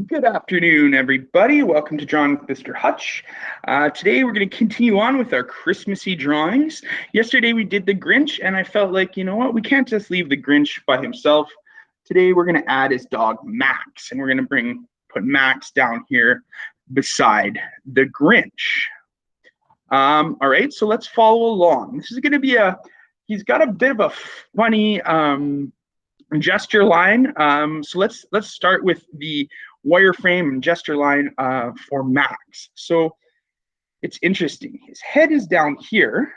Good afternoon, everybody. Welcome to Drawing with Mr. Hutch. Today we're going to continue on with our Christmassy drawings. Yesterday we did the Grinch, and I felt like, you know what, we can't just leave the Grinch by himself. Today we're going to add his dog Max, and we're going to put Max down here beside the Grinch. All right, so let's follow along. This is going to be he's got a bit of a funny gesture line. So let's start with the wireframe and gesture line for Max. So it's interesting. His head is down here,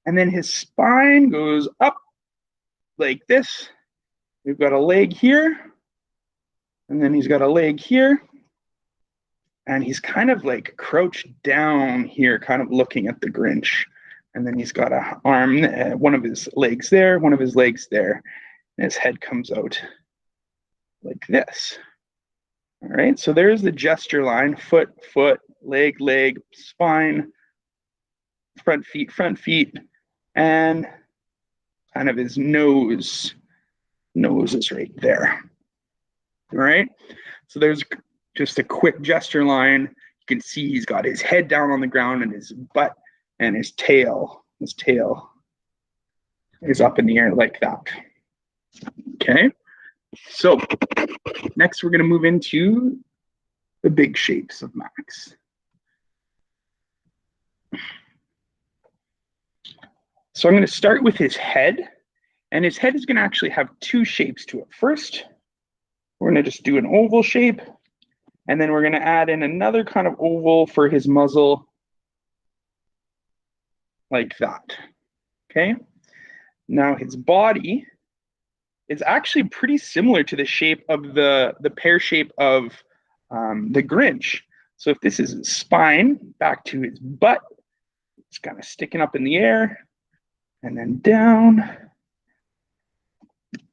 and then his spine goes up like this. We've got a leg here, and then he's got a leg here, and he's kind of like crouched down here, kind of looking at the Grinch. And then he's got an arm, one of his legs there, one of his legs there. And his head comes out like this. All right, so there's the gesture line: foot, foot, leg, leg, spine, front feet, and kind of his nose. Nose is right there. All right, so there's just a quick gesture line. You can see he's got his head down on the ground and his butt and his tail is up in the air like that. Okay, so next we're going to move into the big shapes of Max. So I'm going to start with his head, and his head is going to actually have two shapes to it. First, we're going to just do an oval shape, and then we're going to add in another kind of oval for his muzzle, like that. Okay, now his body is actually pretty similar to the shape of the pear shape of the Grinch. So if this is his spine, back to his butt, it's kind of sticking up in the air and then down,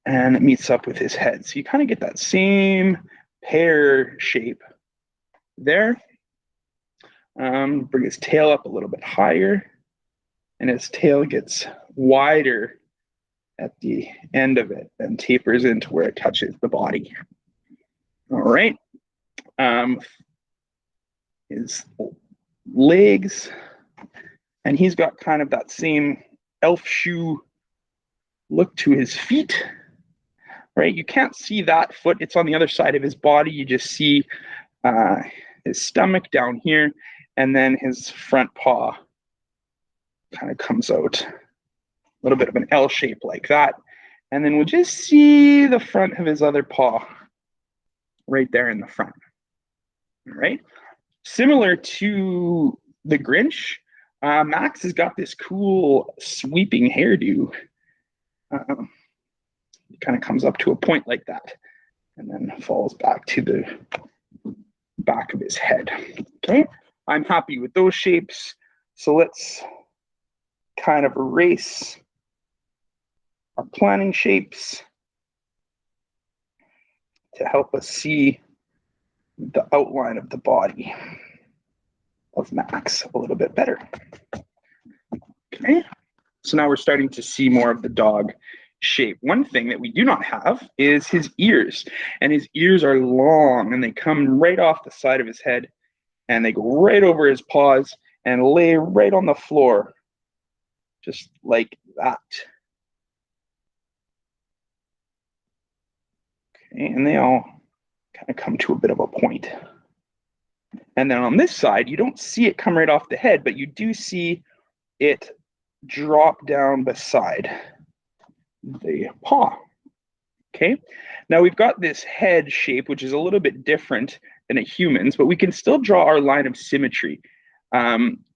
and it meets up with his head. So you kind of get that same pear shape there. Bring his tail up a little bit higher, and his tail gets wider at the end of it and tapers into where it touches the body. All right. His legs, and he's got kind of that same elf shoe look to his feet, right? You can't see that foot. It's on the other side of his body. You just see his stomach down here, and then his front paw kind of comes out. A little bit of an L shape like that. And then we'll just see the front of his other paw right there in the front. All right. Similar to the Grinch, Max has got this cool sweeping hairdo. It kind of comes up to a point like that and then falls back to the back of his head. Okay. I'm happy with those shapes. So let's kind of erase our planning shapes to help us see the outline of the body of Max a little bit better. Okay, so now we're starting to see more of the dog shape. One thing that we do not have is his ears, and his ears are long and they come right off the side of his head and they go right over his paws and lay right on the floor, just like that. Okay, and they all kind of come to a bit of a point. And then on this side, you don't see it come right off the head, but you do see it drop down beside the paw. Okay, now we've got this head shape, which is a little bit different than a human's, but we can still draw our line of symmetry.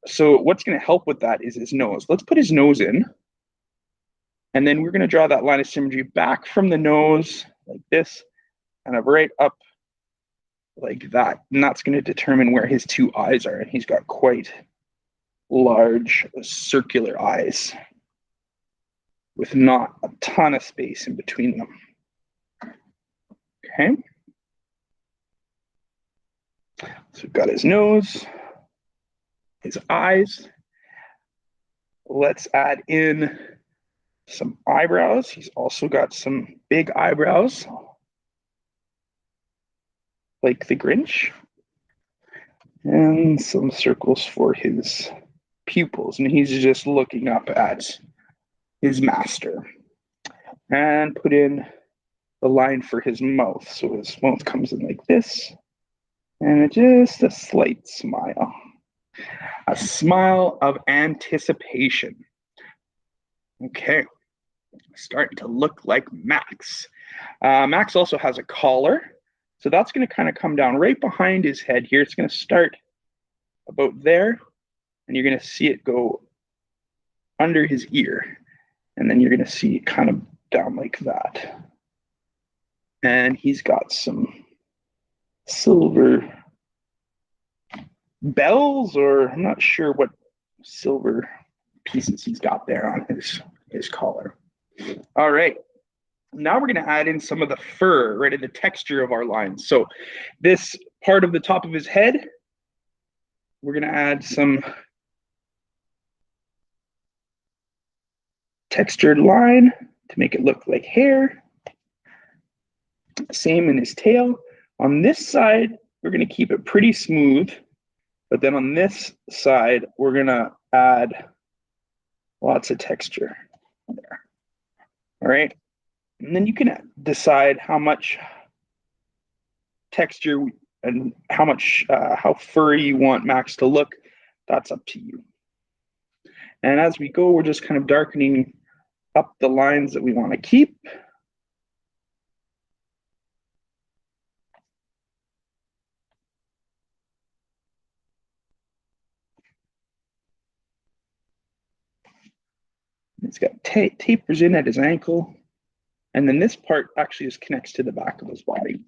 So what's going to help with that is his nose. Let's put his nose in, and then we're going to draw that line of symmetry back from the nose like this, kind of right up like that. And that's going to determine where his two eyes are. And he's got quite large circular eyes with not a ton of space in between them. Okay. So we've got his nose, his eyes. Let's add in some eyebrows. He's also got some big eyebrows. like the Grinch. And some circles for his pupils. And he's just looking up at his master. And put in the line for his mouth. So his mouth comes in like this. And just a slight smile. A smile of anticipation. Okay. Starting to look like Max. Max also has a collar. So that's going to kind of come down right behind his head here. It's going to start about there. And you're going to see it go under his ear. And then you're going to see it kind of down like that. And he's got some silver bells, or I'm not sure what silver pieces he's got there on his collar. All right. Now we're going to add in some of the fur, right, and the texture of our lines. So this part of the top of his head, we're going to add some textured line to make it look like hair. Same in his tail. On this side, we're going to keep it pretty smooth. But then on this side, we're going to add lots of texture there. All right. And then you can decide how much texture and how furry you want Max to look. That's up to you. And as we go, we're just kind of darkening up the lines that we want to keep. It's got tapers in at his ankle. And then this part actually just connects to the back of his body.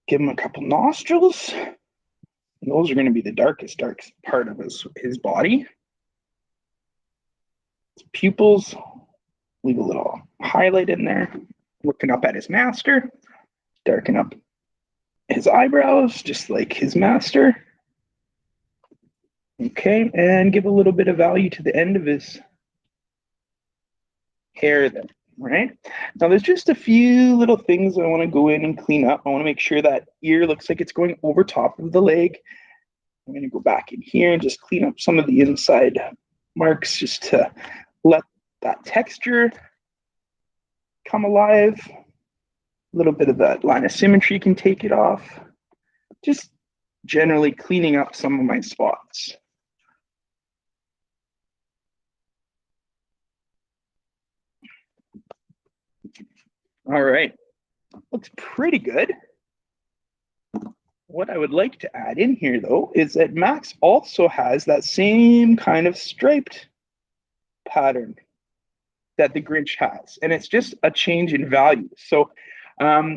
Give him a couple nostrils. And those are going to be the darkest part of his body. His pupils, leave a little highlight in there. Looking up at his master. Darken up his eyebrows, just like his master. Okay, and give a little bit of value to the end of his hair then, right? Now there's just a few little things I want to go in and clean up. I want to make sure that ear looks like it's going over top of the leg. I'm going to go back in here and just clean up some of the inside marks just to let that texture come alive. A little bit of that line of symmetry can take it off. Just generally cleaning up some of my spots. All right, looks pretty good. What I would like to add in here, though, is that Max also has that same kind of striped pattern that the Grinch has, and it's just a change in value. So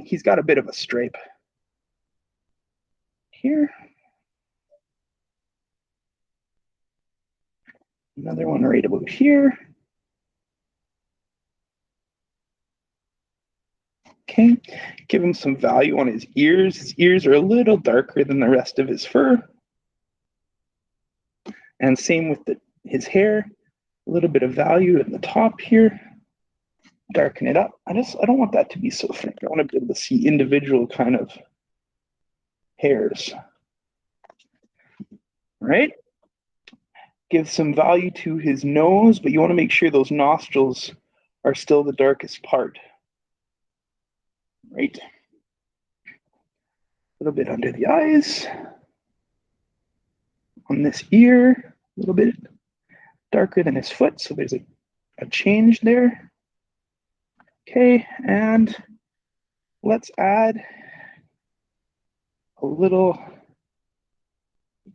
he's got a bit of a stripe here. Another one right about here. Okay, give him some value on his ears. His ears are a little darker than the rest of his fur. And same with his hair, a little bit of value at the top here. Darken it up. I don't want that to be so thick. I want to be able to see individual kind of hairs. Right? Give some value to his nose, but you want to make sure those nostrils are still the darkest part. Right? A little bit under the eyes. On this ear, a little bit darker than his foot, so there's a change there. Okay, and let's add a little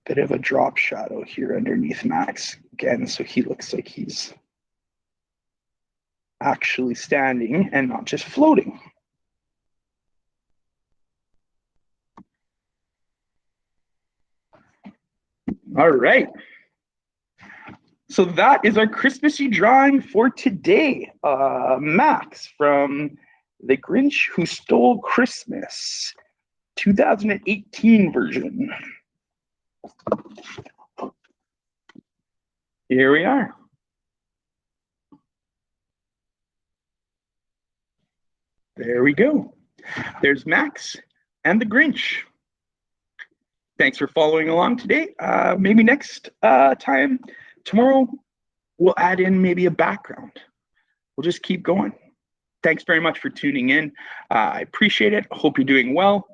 bit of a drop shadow here underneath Max again, so he looks like he's actually standing and not just floating. All right. So that is our Christmassy drawing for today. Max from The Grinch Who Stole Christmas, 2018 version. Here we are. There we go. There's Max and the Grinch. Thanks for following along today. Maybe next time, tomorrow, we'll add in maybe a background. We'll just keep going. Thanks very much for tuning in. I appreciate it. Hope you're doing well.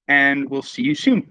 And we'll see you soon.